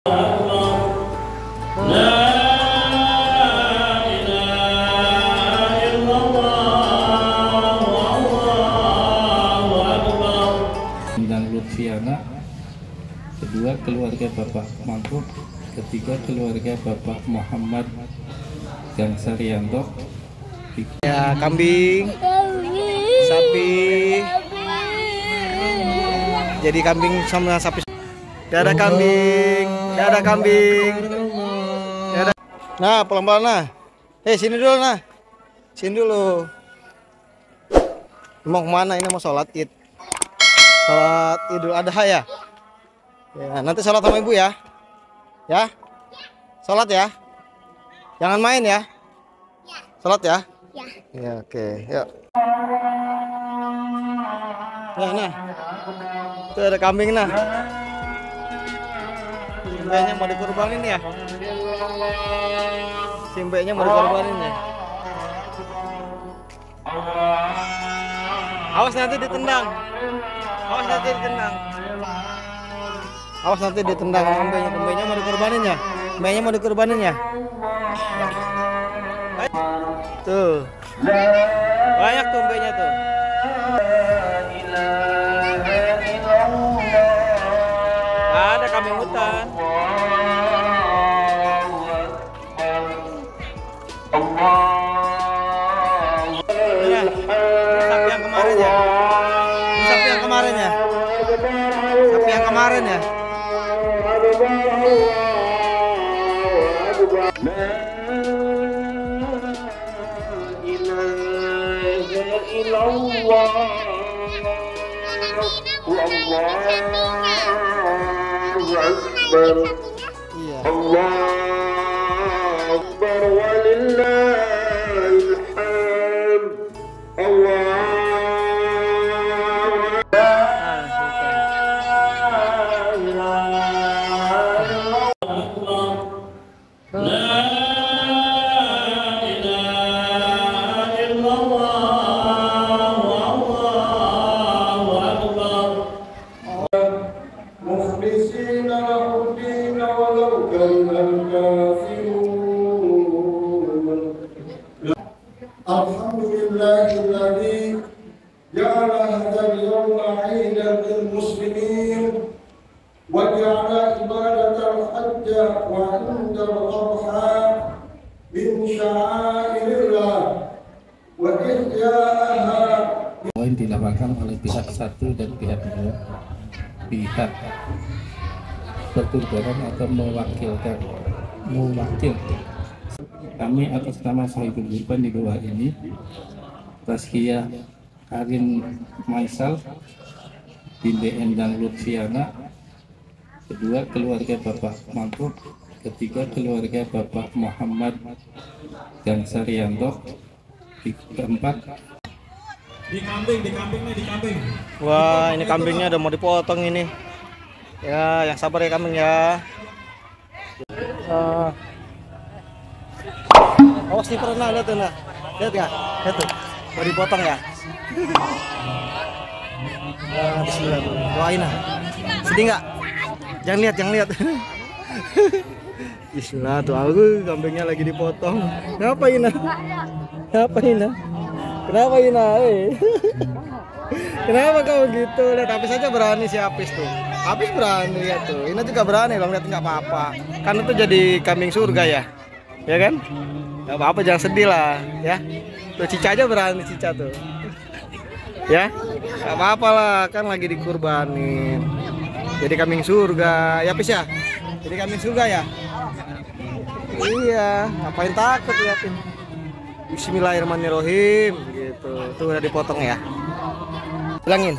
Dan Lutfiana, kedua keluarga Bapak Mangkuk, ketiga keluarga Bapak Muhammad Gang Saryanto. Ya, kambing, sapi. Jadi kambing sama sapi. Ada kambing, ada kambing. Ada. Nah, pelan-pelan nah. Sini dulu nah. Sini dulu. Mau kemana ini? Mau sholat Id. Sholat Idul Adha ya. Ya, nanti sholat sama ibu ya. Ya. Sholat ya. Jangan main ya. Sholat ya. Ya, oke. Yuk. Nah. Itu ada kambing nah. Simbeknya mau dikorbanin ya. Simbeknya mau dikorbanin ya. Awas nanti ditendang. Awas nanti ditendang. Awas nanti ditendang kambingnya. Kambingnya mau dikorbanin ya. Kambingnya mau dikorbanin ya. Tuh. Banyak tuh kambingnya tuh. Ada kambing hutan. Sapi yang kemarin ya. Sapi yang kemarin ya. Sapi yang kemarin ya. Iya. Allahu Akbar walillahil hamd. Alhamdulillahilladzi ja'ala hadzal yawma 'iidan lil muslimin wa ja'ala ibadatal hajj wa 'indal adha min sya'airillah wa ihya'aha. Poin dilakukan oleh pihak satu dan pihak dua, pihak berturban atau mewakil. Kami atas nama Sohibul Kurban di bawah ini, Tazkiyah Karin Maisal, Binde Endang Lutfiana, kedua keluarga Bapak Mangkuk, ketiga keluarga Bapak Muhammad Gang Saryanto, keempat di kambing. Wah, ini kambingnya udah mau dipotong ini. Ya, yang sabar ya kambing ya. Awas nih pernah lihat tuh nah. Lihat nggak? Lihat tuh. Mau dipotong ya. Bismillah tuh. Doain nah. Sedih nggak? Jangan lihat. Bismillah tuh. Kambingnya lagi dipotong. Ngapain nah? Kenapa Ina? Kenapa kau gitu? Lihat Apis aja berani si Apis tuh. Apis berani lihat tuh. Ina juga berani loh, lihat nggak apa-apa. Kan itu jadi kambing surga ya. Ya kan? Nggak apa-apa, jangan sedih lah ya. Tuh Cica aja berani, Cica tuh. Ya? Nggak apa-apa lah, kan lagi dikurbanin. Jadi kambing surga. Ya Apis ya? Jadi kambing surga ya? Iya, ngapain takut liatin. Bismillahirrahmanirrahim gitu. Tuh udah dipotong ya. Bilangin.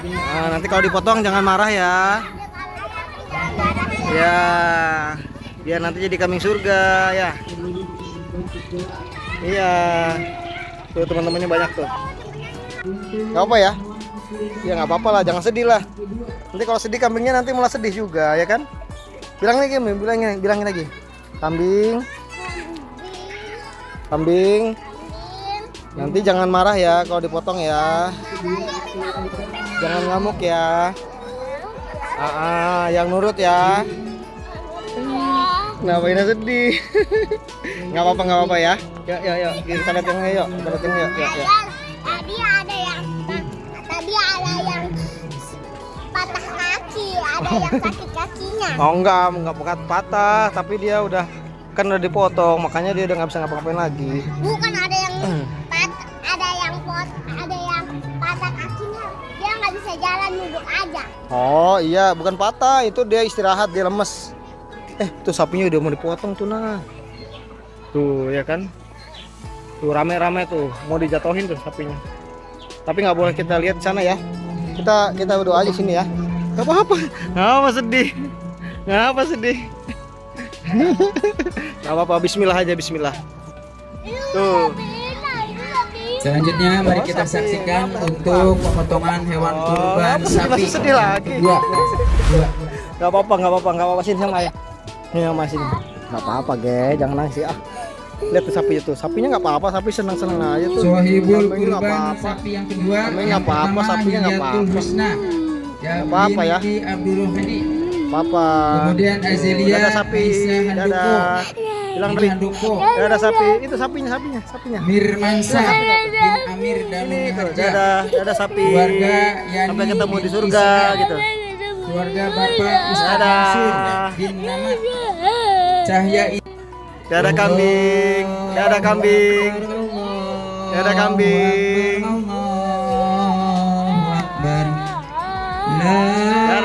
Nah, nanti kalau dipotong jangan marah ya. Ya. Biar nanti jadi kambing surga ya. Iya. Tuh teman-temannya banyak tuh. Gak apa ya? Ya nggak apa-apa lah, jangan sedih lah. Nanti kalau sedih kambingnya nanti malah sedih juga ya kan? Bilangin lagi. Kambing. Nanti jangan marah ya kalau dipotong ya. Jangan ngamuk ya. Yang nurut ya. Kenapa ini sedih? Nggak apa-apa ya. Yuk, kita lihat yang yuk. Kita lihat yang yuk. Tadi ada yang patah kaki, ada yang sakit kakinya. Oh enggak patah, tapi dia udah dipotong, makanya dia udah nggak bisa ngapa-ngapain lagi. Bukan ada yang patah kakinya, dia nggak bisa jalan, duduk aja. Oh iya, bukan patah, itu dia istirahat, dia lemes. Tuh sapinya udah mau dipotong tuh nah. Tuh ya kan. Tuh rame-rame tuh, mau dijatuhin tuh sapinya. Tapi nggak boleh kita lihat di sana ya. Kita berdoa aja sini ya. Gak apa-apa. Sedih. Gak apa-apa, bismillah aja, bismillah. Tuh. Selanjutnya mari kita saksikan untuk pemotongan hewan kurban sapi. Masih sedih lagi. Dua. Gak apa-apa sini sama ayah. Ini sama sini. Gak apa-apa, Ge, jangan nangis ya. Lihat tuh sapinya tuh. Sapinya nggak apa-apa, sapi senang-senang aja tuh. Sohibul Sapinya nggak kurban apa-apa. sapi yang kedua. Nggak apa-apa, sapinya nggak apa-apa. Nggak apa-apa ya. Papa. Kemudian Azelia. Ada sapi. Dadah. Bilang dari Handoko. ada sapi. Itu sapinya. Mirmansa bin Amir dan Dadah sapi. Keluarga Yani Sampai ketemu di surga gitu. Keluarga Bapak Ustaz Dadah. Mansur bin Namat Cahya. Dadah kambing. Dadah kambing. Dadah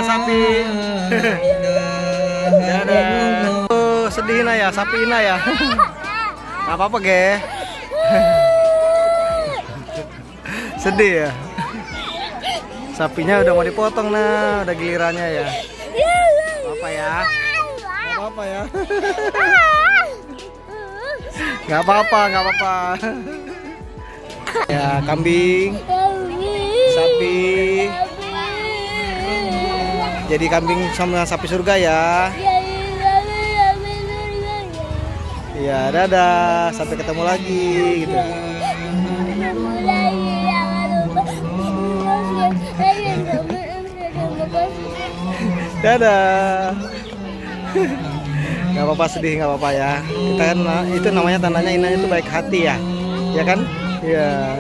sapi. Dadah. Sedih ya, sapi ya. Gak apa-apa, Ge. Sedih ya. Sapinya udah mau dipotong nah, udah gilirannya ya. Apa ya? Apa ya? Gak apa-apa. Ya, kambing, sapi. Jadi kambing sama sapi surga ya. Iya, dadah, sampai ketemu lagi gitu. Dadah. Gak apa-apa sedih, gak apa-apa ya. Kita kan itu namanya tandanya inanya itu baik hati ya. Ya kan? Iya.